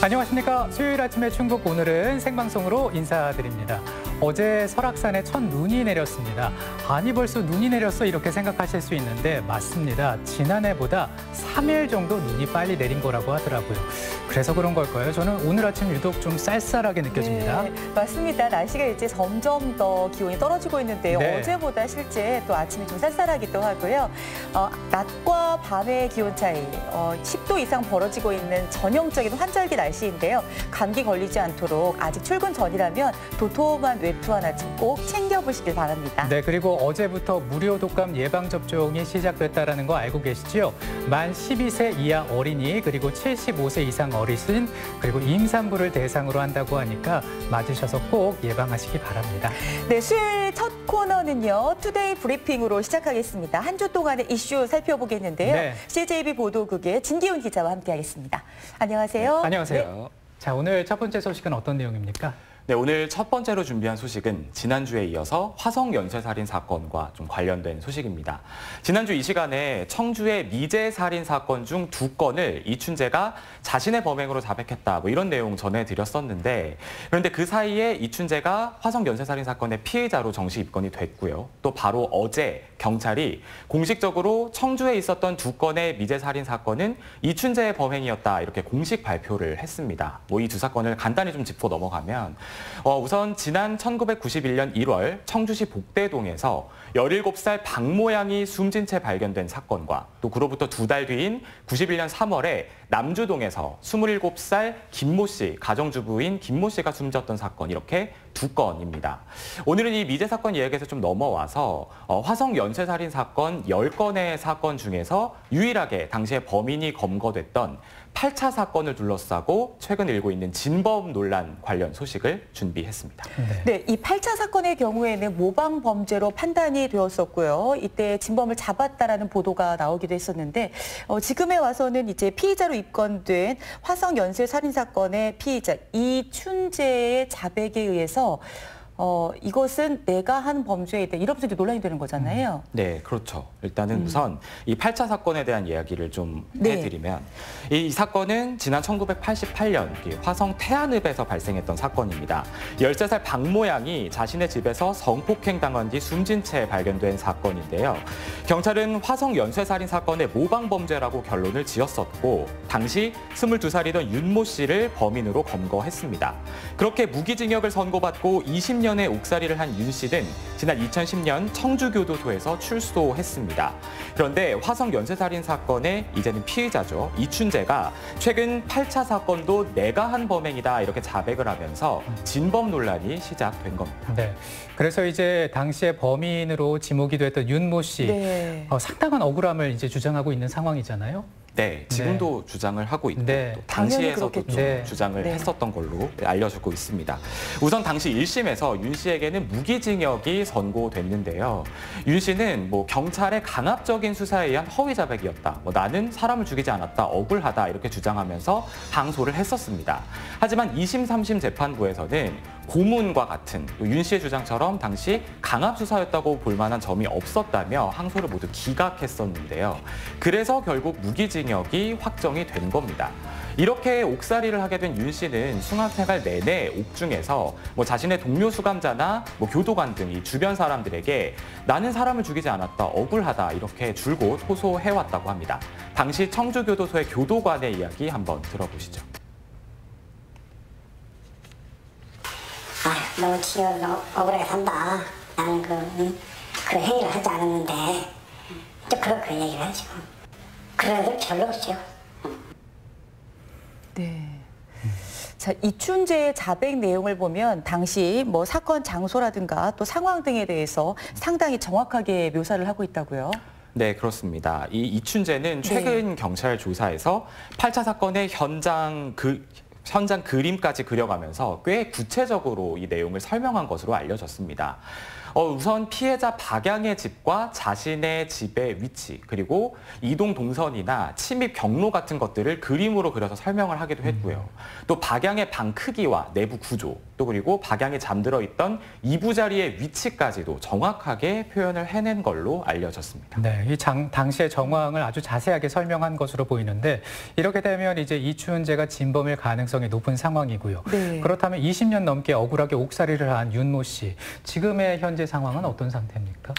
안녕하십니까. 수요일 아침의 충북, 오늘은 생방송으로 인사드립니다. 어제 설악산에 첫 눈이 내렸습니다. 아니 벌써 눈이 내렸어 이렇게 생각하실 수 있는데 맞습니다. 지난해보다 3일 정도 눈이 빨리 내린 거라고 하더라고요. 그래서 그런 걸까요? 저는 오늘 아침 유독 좀 쌀쌀하게 느껴집니다. 네, 맞습니다. 날씨가 이제 점점 더 기온이 떨어지고 있는데요. 네. 어제보다 실제 또 아침이 좀 쌀쌀하기도 하고요. 낮과 밤의 기온 차이 10도 이상 벌어지고 있는 전형적인 환절기 날씨인데요. 감기 걸리지 않도록 아직 출근 전이라면 도톰한 외투 하나쯤 꼭 챙겨보시길 바랍니다. 네, 그리고 어제부터 무료 독감 예방접종이 시작됐다는 거 알고 계시죠? 만 12세 이하 어린이, 그리고 75세 이상 어르신, 그리고 임산부를 대상으로 한다고 하니까 맞으셔서 꼭 예방하시기 바랍니다. 네, 수요일 첫 코너는요. 투데이 브리핑으로 시작하겠습니다. 한 주 동안의 이슈 살펴보겠는데요. 네. CJB 보도국의 진기훈 기자와 함께하겠습니다. 안녕하세요. 네, 안녕하세요. 네. 자, 오늘 첫 번째 소식은 어떤 내용입니까? 네, 오늘 첫 번째로 준비한 소식은 지난주에 이어서 화성 연쇄살인 사건과 좀 관련된 소식입니다. 지난주 이 시간에 청주의 미제 살인 사건 중 2건을 이춘재가 자신의 범행으로 자백했다, 이런 내용 전해드렸었는데, 그런데 그 사이에 이춘재가 화성 연쇄살인 사건의 피해자로 정식 입건이 됐고요. 또 바로 어제 경찰이 공식적으로 청주에 있었던 2건의 미제 살인 사건은 이춘재의 범행이었다, 이렇게 공식 발표를 했습니다. 이 두 사건을 간단히 좀 짚고 넘어가면 우선 지난 1991년 1월 청주시 복대동에서 17살 박모양이 숨진 채 발견된 사건과 또 그로부터 2달 뒤인 91년 3월에 남주동에서 27살 김모 씨, 가정주부인 김모 씨가 숨졌던 사건, 이렇게 2건입니다. 오늘은 이 미제 사건 이야기에서 좀 넘어와서 화성 연쇄살인 사건 10건의 사건 중에서 유일하게 당시에 범인이 검거됐던 8차 사건을 둘러싸고 최근 일고 있는 진범 논란 관련 소식을 준비했습니다. 네, 이 8차 사건의 경우에는 모방 범죄로 판단이 되었었고요. 이때 진범을 잡았다라는 보도가 나오기도 했었는데 지금에 와서는 이제 피의자로 입건된 화성 연쇄 살인 사건의 피의자 이춘재의 자백에 의해서 이것은 내가 한 범죄이다, 이러면서 이제 논란이 되는 거잖아요. 네, 그렇죠. 일단은 우선 이 8차 사건에 대한 이야기를 좀 해드리면, 이 사건은 지난 1988년 화성 태안읍에서 발생했던 사건입니다. 13살 박모양이 자신의 집에서 성폭행 당한 뒤 숨진 채 발견된 사건인데요. 경찰은 화성 연쇄살인 사건의 모방 범죄라고 결론을 지었었고, 당시 22살이던 윤모 씨를 범인으로 검거했습니다. 그렇게 무기징역을 선고받고 20년의 옥살이를 한 윤 씨는 지난 2010년 청주교도소에서 출소했습니다. 그런데 화성 연쇄살인 사건의 이제는 피의자죠. 이춘재가 최근 8차 사건도 내가 한 범행이다, 이렇게 자백을 하면서 진범 논란이 시작된 겁니다. 네. 그래서 이제 당시에 범인으로 지목이 됐던 윤모 씨, 상당한 억울함을 이제 주장하고 있는 상황이잖아요. 네, 지금도 주장을 하고 있고 또 당시에서도 좀 주장을 했었던 걸로 알려지고 있습니다. 우선 당시 1심에서 윤 씨에게는 무기징역이 선고됐는데요. 윤 씨는 경찰의 강압적인 수사에 의한 허위 자백이었다, 나는 사람을 죽이지 않았다, 억울하다, 이렇게 주장하면서 항소를 했었습니다. 하지만 2심, 3심 재판부에서는 고문과 같은 윤 씨의 주장처럼 당시 강압 수사였다고 볼 만한 점이 없었다며 항소를 모두 기각했었는데요. 그래서 결국 무기징역이 확정이 된 겁니다. 이렇게 옥살이를 하게 된 윤 씨는 수감생활 내내 옥중에서 자신의 동료 수감자나 교도관 등 이 주변 사람들에게 나는 사람을 죽이지 않았다, 억울하다, 이렇게 줄곧 호소해왔다고 합니다. 당시 청주교도소의 교도관의 이야기 한번 들어보시죠. 너무 치여, 너무 억울하게 산다. 나는 그 행위를 하지 않았는데, 또 그렇게 얘기를 하죠. 그런 애들 별로 없죠. 네. 자, 이춘재의 자백 내용을 보면 당시 사건 장소라든가 또 상황 등에 대해서 상당히 정확하게 묘사를 하고 있다고요. 네, 그렇습니다. 이 이춘재는 최근 경찰 조사에서 8차 사건의 현장 그림까지 그려가면서 꽤 구체적으로 이 내용을 설명한 것으로 알려졌습니다. 우선 피해자 박양의 집과 자신의 집의 위치, 그리고 이동 동선이나 침입 경로 같은 것들을 그림으로 그려서 설명을 하기도 했고요. 또 박양의 방 크기와 내부 구조, 또 그리고 박양이 잠들어 있던 이부자리의 위치까지도 정확하게 표현을 해낸 걸로 알려졌습니다. 네, 이 당시의 정황을 아주 자세하게 설명한 것으로 보이는데 이렇게 되면 이제 이춘재가 진범일 가능성이 높은 상황이고요. 네. 그렇다면 20년 넘게 억울하게 옥살이를 한 윤모 씨, 지금의 현재 상황은 어떤 상태입니까?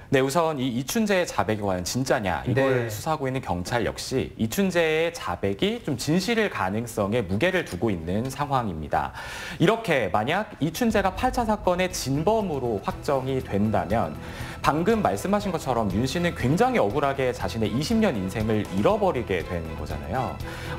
네, 우선 이 이춘재의 자백이 과연 진짜냐 이걸 네. 수사하고 있는 경찰 역시 이춘재의 자백이 좀 진실일 가능성에 무게를 두고 있는 상황입니다. 이렇게 만약 이춘재가 8차 사건의 진범으로 확정이 된다면 방금 말씀하신 것처럼 윤 씨는 굉장히 억울하게 자신의 20년 인생을 잃어버리게 된 거잖아요.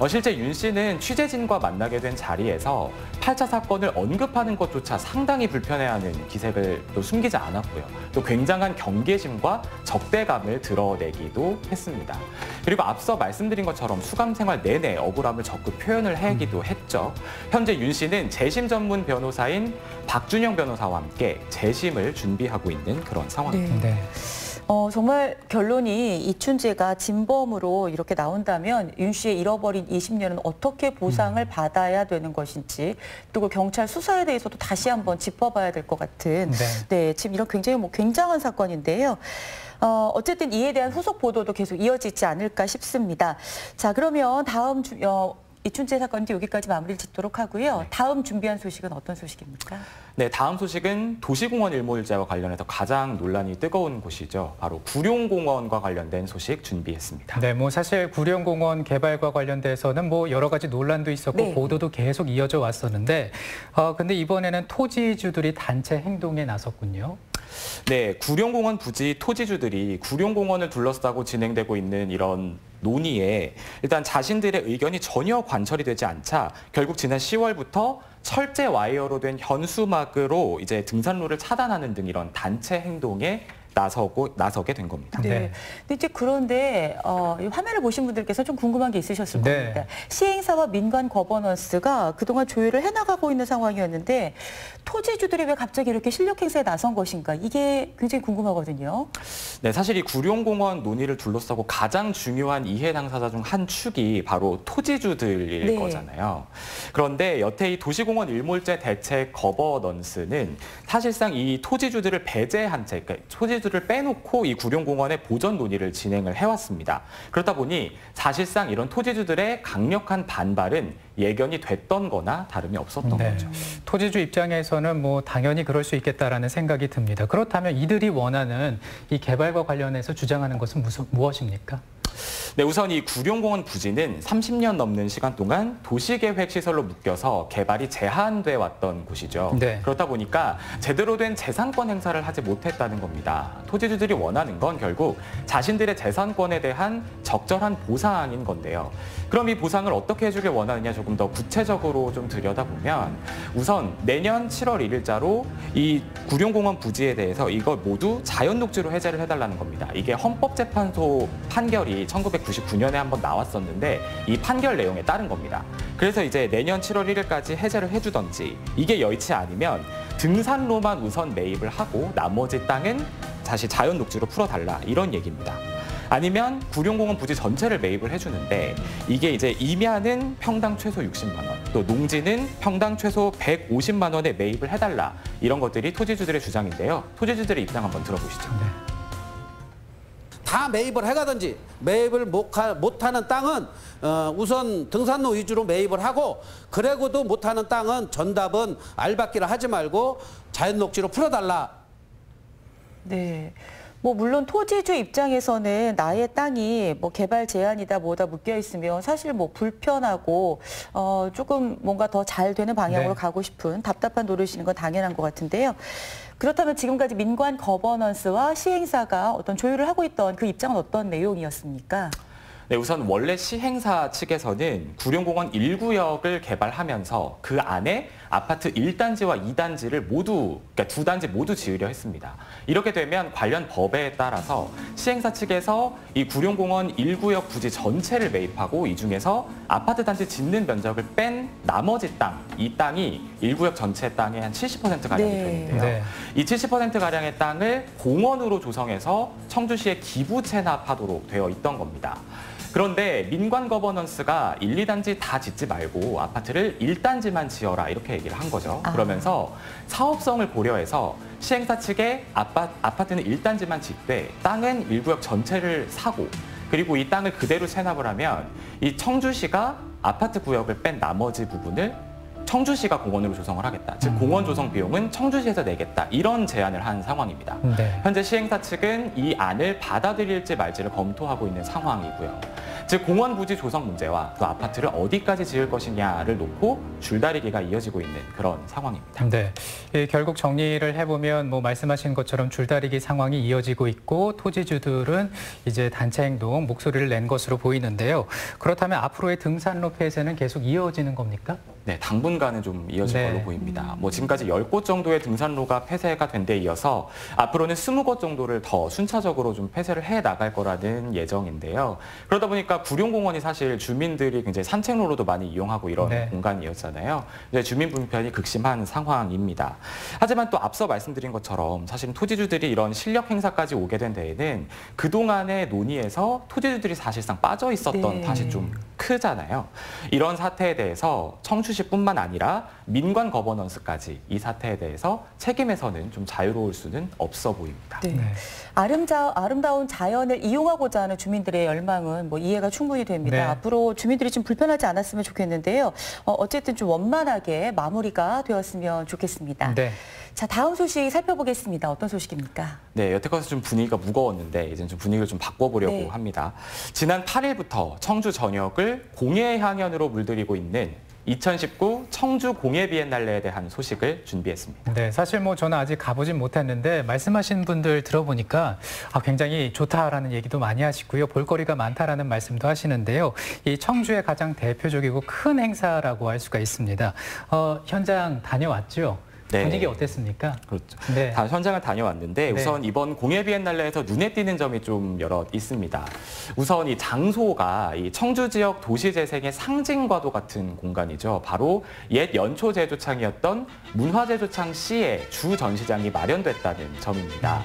실제 윤 씨는 취재진과 만나게 된 자리에서 8차 사건을 언급하는 것조차 상당히 불편해하는 기색을 또 숨기지 않았고요. 또 굉장한 경계심과 적대감을 드러내기도 했습니다. 그리고 앞서 말씀드린 것처럼 수감 생활 내내 억울함을 적극 표현을 하기도 했죠. 현재 윤 씨는 재심 전문 변호사인 박준영 변호사와 함께 재심을 준비하고 있는 그런 상황입니다. 네. 정말 결론이 이춘재가 진범으로 이렇게 나온다면 윤 씨의 잃어버린 20년은 어떻게 보상을 받아야 되는 것인지, 그리고 경찰 수사에 대해서도 다시 한번 짚어봐야 될 것 같은 네, 지금 이런 굉장히 굉장한 사건인데요. 어쨌든 이에 대한 후속 보도도 계속 이어지지 않을까 싶습니다. 자, 그러면 다음 이춘재 사건도 여기까지 마무리를 짓도록 하고요. 다음 준비한 소식은 어떤 소식입니까? 네, 다음 소식은 도시공원 일몰제와 관련해서 가장 논란이 뜨거운 곳이죠. 바로 구룡공원과 관련된 소식 준비했습니다. 네, 뭐 사실 구룡공원 개발과 관련돼서는 뭐 여러 가지 논란도 있었고 네. 보도도 계속 이어져 왔었는데, 근데 이번에는 토지주들이 단체 행동에 나섰군요. 네, 구룡공원 부지 토지주들이 구룡공원을 둘러싸고 진행되고 있는 이런 논의에 일단 자신들의 의견이 전혀 관철이 되지 않자 결국 지난 10월부터 철제 와이어로 된 현수막으로 이제 등산로를 차단하는 등 이런 단체 행동에 나서게 된 겁니다. 네. 네. 근데 이제 그런데 이 화면을 보신 분들께서 좀 궁금한 게 있으셨을 네. 겁니다. 시행사와 민간 거버넌스가 그동안 조율을 해나가고 있는 상황이었는데 토지주들이 왜 갑자기 이렇게 실력 행사에 나선 것인가? 이게 굉장히 궁금하거든요. 네, 사실 이 구룡공원 논의를 둘러싸고 가장 중요한 이해 당사자 중 한 축이 바로 토지주들일 네. 거잖아요. 그런데 여태 이 도시공원 일몰제 대책 거버넌스는 사실상 이 토지주들을 배제한 채, 그러니까 토지주들을 빼놓고 이 구룡공원의 보전 논의를 진행을 해왔습니다. 그렇다 보니 사실상 이런 토지주들의 강력한 반발은 예견이 됐던 거나 다름이 없었던 네. 거죠. 토지주 입장에서는 뭐 당연히 그럴 수 있겠다라는 생각이 듭니다. 그렇다면 이들이 원하는 이 개발과 관련해서 주장하는 것은 무엇입니까? 네, 우선 이 구룡공원 부지는 30년 넘는 시간 동안 도시계획 시설로 묶여서 개발이 제한돼 왔던 곳이죠. 네. 그렇다 보니까 제대로 된 재산권 행사를 하지 못했다는 겁니다. 토지주들이 원하는 건 결국 자신들의 재산권에 대한 적절한 보상인 건데요. 그럼 이 보상을 어떻게 해주길 원하느냐 조금 더 구체적으로 좀 들여다보면 우선 내년 7월 1일자로 이 구룡공원 부지에 대해서 이걸 모두 자연녹지로 해제를 해달라는 겁니다. 이게 헌법재판소 판결이 1999년에 한번 나왔었는데 이 판결 내용에 따른 겁니다. 그래서 이제 내년 7월 1일까지 해제를 해주던지 이게 여의치 않으면 등산로만 우선 매입을 하고 나머지 땅은 다시 자연녹지로 풀어달라 이런 얘기입니다. 아니면 구룡공원 부지 전체를 매입을 해주는데 이게 이제 임야는 평당 최소 60만 원, 또 농지는 평당 최소 150만 원에 매입을 해달라 이런 것들이 토지주들의 주장인데요. 토지주들의 입장 한번 들어보시죠. 다 매입을 해가든지 매입을 못하는 땅은 우선 등산로 위주로 매입을 하고 그래고도 못하는 땅은 전답은 알박기를 하지 말고 자연녹지로 풀어달라. 네. 뭐 물론 토지주 입장에서는 나의 땅이 뭐 개발 제한이다 뭐다 묶여 있으면 사실 뭐 불편하고 조금 뭔가 더 잘 되는 방향으로 네. 가고 싶은 답답한 노릇이는 건 당연한 것 같은데요. 그렇다면 지금까지 민관 거버넌스와 시행사가 어떤 조율을 하고 있던 그 입장은 어떤 내용이었습니까? 네, 우선 원래 시행사 측에서는 구룡공원 1구역을 개발하면서 그 안에 아파트 1단지와 2단지를 모두, 그러니까 2단지 모두 지으려 했습니다. 이렇게 되면 관련 법에 따라서 시행사 측에서 이 구룡공원 1구역 부지 전체를 매입하고 이 중에서 아파트 단지 짓는 면적을 뺀 나머지 땅, 이 땅이 1구역 전체 땅의 한 70%가량이 네. 되는데요. 네. 이 70%가량의 땅을 공원으로 조성해서 청주시에 기부 체납하도록 되어 있던 겁니다. 그런데 민관 거버넌스가 1, 2단지 다 짓지 말고 아파트를 1단지만 지어라 이렇게 얘기를 한 거죠. 그러면서 사업성을 고려해서 시행사 측에 아파트는 1단지만 짓되 땅은 1구역 전체를 사고 그리고 이 땅을 그대로 체납을 하면 이 청주시가 아파트 구역을 뺀 나머지 부분을 청주시가 공원으로 조성을 하겠다. 즉 공원 조성 비용은 청주시에서 내겠다. 이런 제안을 한 상황입니다. 네. 현재 시행사 측은 이 안을 받아들일지 말지를 검토하고 있는 상황이고요. 즉 공원 부지 조성 문제와 또 아파트를 어디까지 지을 것이냐를 놓고 줄다리기가 이어지고 있는 그런 상황입니다. 네, 결국 정리를 해보면 뭐 말씀하신 것처럼 줄다리기 상황이 이어지고 있고 토지주들은 이제 단체 행동 목소리를 낸 것으로 보이는데요. 그렇다면 앞으로의 등산로 폐쇄는 계속 이어지는 겁니까? 네, 당분간은 좀 이어질 네. 걸로 보입니다. 뭐 지금까지 10곳 정도의 등산로가 폐쇄가 된 데 이어서 앞으로는 20곳 정도를 더 순차적으로 좀 폐쇄를 해 나갈 거라는 예정인데요. 그러다 보니까 구룡공원이 사실 주민들이 굉장히 산책로로도 많이 이용하고 이런 네. 공간이었잖아요. 이제 주민 불편이 극심한 상황입니다. 하지만 또 앞서 말씀드린 것처럼 사실 토지주들이 이런 실력 행사까지 오게 된 데에는 그동안의 논의에서 토지주들이 사실상 빠져 있었던 네. 탓이 좀 크잖아요. 이런 사태에 대해서 청주시뿐만 아니라 민관 거버넌스까지 이 사태에 대해서 책임에서는 좀 자유로울 수는 없어 보입니다. 네. 네. 아름다운 자연을 이용하고자 하는 주민들의 열망은 뭐 이해가 충분히 됩니다. 네. 앞으로 주민들이 좀 불편하지 않았으면 좋겠는데요. 어쨌든 좀 원만하게 마무리가 되었으면 좋겠습니다. 네. 자, 다음 소식 살펴보겠습니다. 어떤 소식입니까? 네, 여태까지 좀 분위기가 무거웠는데 이제는 좀 분위기를 좀 바꿔보려고 네. 합니다. 지난 8일부터 청주 전역을 공예 향연으로 물들이고 있는 2019 청주 공예 비엔날레에 대한 소식을 준비했습니다. 네, 사실 뭐 저는 아직 가보진 못했는데 말씀하신 분들 들어보니까 굉장히 좋다라는 얘기도 많이 하시고요. 볼거리가 많다라는 말씀도 하시는데요. 이 청주의 가장 대표적이고 큰 행사라고 할 수가 있습니다. 현장 다녀왔죠? 네. 분위기 어땠습니까? 그렇죠. 네. 다 현장을 다녀왔는데 네. 우선 이번 공예 비엔날레에서 눈에 띄는 점이 좀 여럿 있습니다. 우선 이 장소가 이 청주 지역 도시 재생의 상징과도 같은 공간이죠. 바로 옛 연초 제조창이었던 문화제조창 C의 주 전시장이 마련됐다는 점입니다.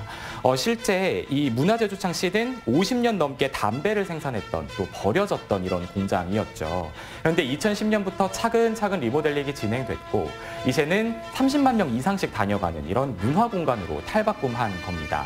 실제 이 문화제조창 C는 50년 넘게 담배를 생산했던 또 버려졌던 이런 공장이었죠. 그런데 2010년부터 차근차근 리모델링이 진행됐고 이제는 30만 명 이상씩 다녀가는 이런 문화 공간으로 탈바꿈한 겁니다.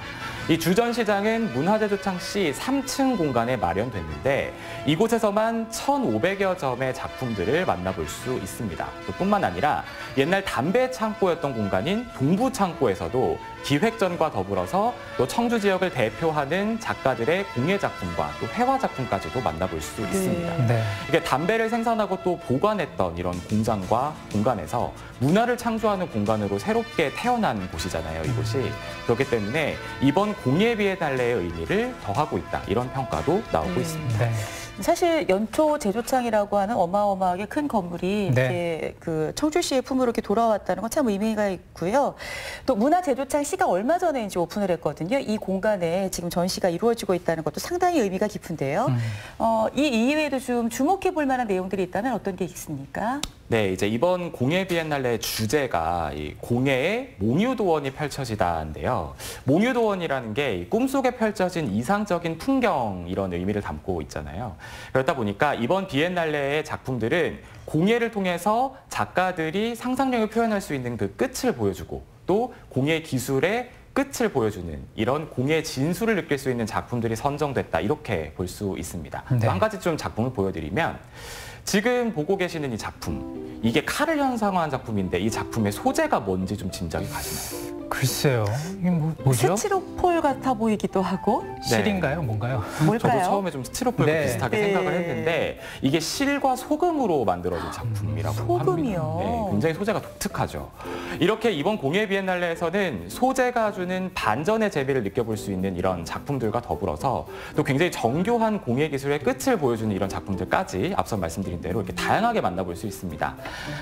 이 주전시장은 문화제조창 C 3층 공간에 마련됐는데 이곳에서만 1,500여 점의 작품들을 만나볼 수 있습니다. 또 뿐만 아니라 옛날 담배 창고였던 공간인 동부 창고에서도 기획전과 더불어서 또 청주 지역을 대표하는 작가들의 공예 작품과 또 회화 작품까지도 만나볼 수 있습니다. 네. 이게 담배를 생산하고 또 보관했던 이런 공장과 공간에서 문화를 창조하는 공간으로 새롭게 태어난 곳이잖아요, 이곳이. 그렇기 때문에 이번 공예 비엔날레의 의미를 더하고 있다, 이런 평가도 나오고 있습니다. 네. 사실 연초 제조창이라고 하는 어마어마하게 큰 건물이 네. 이렇게 그 청주시의 품으로 이렇게 돌아왔다는 건 참 의미가 있고요. 또 문화제조창 C가 얼마 전에 이제 오픈을 했거든요. 이 공간에 지금 전시가 이루어지고 있다는 것도 상당히 의미가 깊은데요. 이 이외에도 좀 주목해 볼 만한 내용들이 있다면 어떤 게 있습니까? 네, 이제 이번 공예 비엔날레의 주제가 이 공예의 몽유도원이 펼쳐지다인데요. 몽유도원이라는 게 꿈속에 펼쳐진 이상적인 풍경, 이런 의미를 담고 있잖아요. 그렇다 보니까 이번 비엔날레의 작품들은 공예를 통해서 작가들이 상상력을 표현할 수 있는 그 끝을 보여주고 또 공예 기술의 끝을 보여주는 이런 공예 진수를 느낄 수 있는 작품들이 선정됐다, 이렇게 볼 수 있습니다. 네. 한 가지 좀 작품을 보여드리면 지금 보고 계시는 이 작품, 이게 칼을 형상화한 작품인데 이 작품의 소재가 뭔지 좀 짐작이 가시나요? 글쎄요. 이게 뭐죠? 스티로폴 같아 보이기도 하고. 실인가요? 뭔가요? 뭘까요? 저도 처음에 좀 스티로폴과 네. 비슷하게 네. 생각을 했는데 이게 실과 소금으로 만들어진 작품이라고 소금이요? 합니다. 네, 굉장히 소재가 독특하죠. 이렇게 이번 공예 비엔날레에서는 소재가 주는 반전의 재미를 느껴볼 수 있는 이런 작품들과 더불어서 또 굉장히 정교한 공예 기술의 끝을 보여주는 이런 작품들까지 앞서 말씀드린 대로 이렇게 다양하게 만나볼 수 있습니다.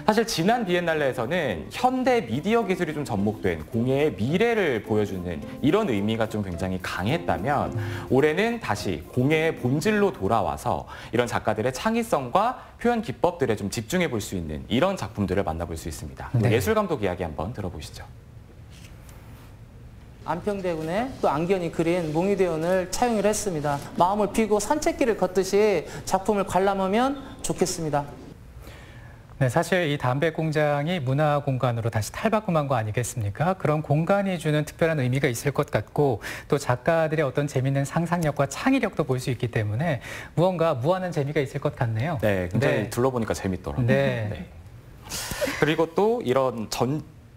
사실 지난 비엔날레에서는 현대 미디어 기술이 좀 접목된 공예의 미래를 보여주는 이런 의미가 좀 굉장히 강했다면 올해는 다시 공예의 본질로 돌아와서 이런 작가들의 창의성과 표현 기법들에 좀 집중해 볼 수 있는 이런 작품들을 만나볼 수 있습니다. 네. 예술감독 이야기 한번 들어보시죠. 안평대군의 또 안견이 그린 몽유대원을 차용을 했습니다. 마음을 비우고 산책길을 걷듯이 작품을 관람하면 좋겠습니다. 네, 사실 이 담배 공장이 문화 공간으로 다시 탈바꿈한 거 아니겠습니까? 그런 공간이 주는 특별한 의미가 있을 것 같고 또 작가들의 어떤 재미있는 상상력과 창의력도 볼 수 있기 때문에 무언가 무한한 재미가 있을 것 같네요. 네, 굉장히 네. 둘러보니까 재밌더라고요. 네. 네. 그리고 또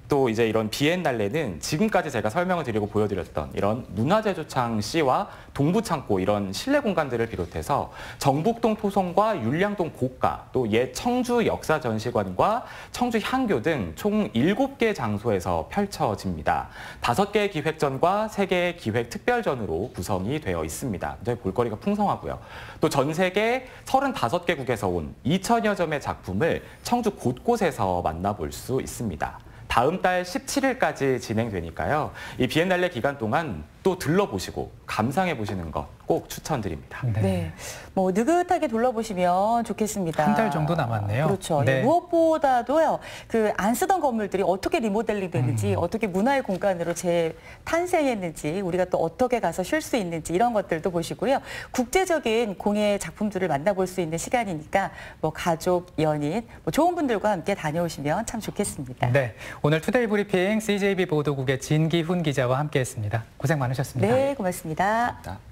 또 이제 이런 비엔날레는 지금까지 제가 설명을 드리고 보여드렸던 이런 문화재조창 C와 동부창고 이런 실내 공간들을 비롯해서 정북동 토성과 율량동 고가, 또 옛 청주 역사전시관과 청주 향교 등 총 7개 장소에서 펼쳐집니다. 5개의 기획전과 3개의 기획 특별전으로 구성이 되어 있습니다. 굉장히 볼거리가 풍성하고요. 또 전 세계 35개국에서 온 2천여 점의 작품을 청주 곳곳에서 만나볼 수 있습니다. 다음 달 17일까지 진행되니까요. 이 비엔날레 기간 동안 또 들러보시고 감상해보시는 것 꼭 추천드립니다. 네. 뭐 느긋하게 둘러보시면 좋겠습니다. 한 달 정도 남았네요. 그렇죠. 네. 무엇보다도요. 그 안 쓰던 건물들이 어떻게 리모델링 되는지, 어떻게 문화의 공간으로 재탄생했는지, 우리가 또 어떻게 가서 쉴 수 있는지 이런 것들도 보시고요. 국제적인 공예 작품들을 만나볼 수 있는 시간이니까 뭐 가족, 연인, 뭐 좋은 분들과 함께 다녀오시면 참 좋겠습니다. 네, 오늘 투데이 브리핑 CJB 보도국의 진기훈 기자와 함께했습니다. 고생 많으셨습니다. 네, 고맙습니다. 감사합니다.